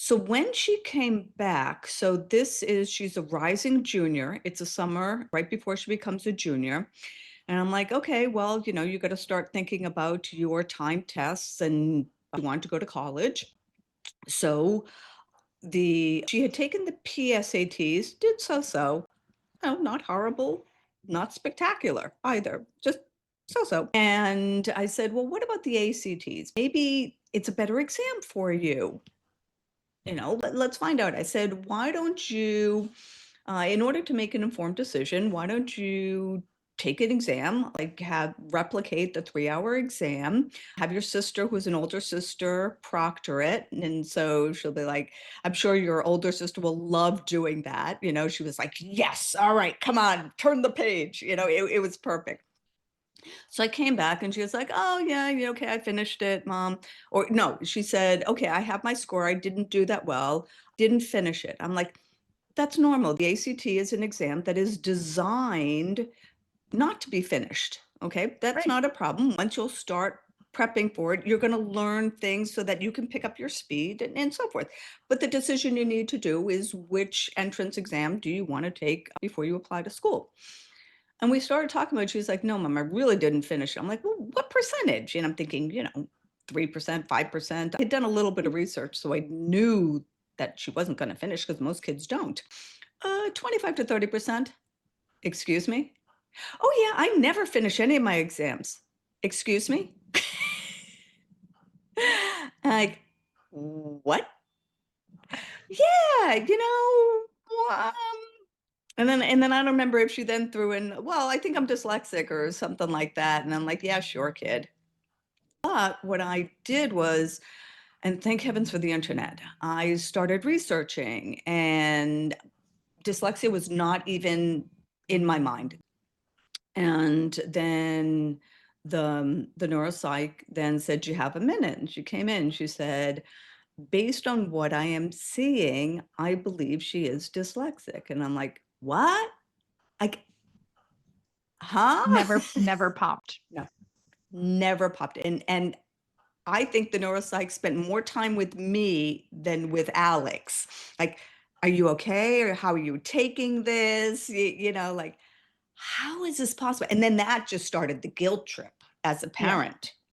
So when she came back, she's a rising junior. It's a summer right before she becomes a junior. And I'm like, okay, well, you got to start thinking about your time tests and you want to go to college. So she had taken the PSATs, did so, no, not horrible, not spectacular either, just so. And I said, well, what about the ACTs? Maybe it's a better exam for you. Let's find out. I said, why don't you, in order to make an informed decision, why don't you take an exam, like replicate the 3-hour exam, have your sister, who's an older sister, proctor it. And so she'll be like, I'm sure your older sister will love doing that. She was like, yes, all right, come on, turn the page. It was perfect. So I came back and she was like, oh, yeah, okay, I finished it, mom. Or no, she said, okay, I have my score. I didn't do that well, didn't finish it. I'm like, that's normal. The ACT is an exam that is designed not to be finished. Okay, that's Right. not a problem. Once you'll start prepping for it, you're going to learn things so that you can pick up your speed and so forth. But the decision you need to do is which entrance exam do you want to take before you apply to school? And we started talking about it. She was like, no, mom, I really didn't finish it. I'm like, well, what percentage? And I'm thinking, 3%, 5%. I had done a little bit of research, so I knew that she wasn't going to finish because most kids don't. 25 to 30%. Excuse me? Oh, yeah, I never finish any of my exams. Excuse me? Like, what? Yeah, and then I don't remember if she then threw in, well, I think I'm dyslexic or something like that. And I'm like, yeah, sure, kid. But what I did was, and thank heavens for the internet, I started researching, and dyslexia was not even in my mind. And then the neuropsych then said, you have a minute. And she came in, she said, based on what I am seeing, I believe she is dyslexic. And I'm like, what? Like, huh? Never popped. No, never popped in. And I think the neuropsych spent more time with me than with Alex. Like, are you okay? Or how are you taking this? Like, how is this possible? And then that just started the guilt trip as a Yeah. parent.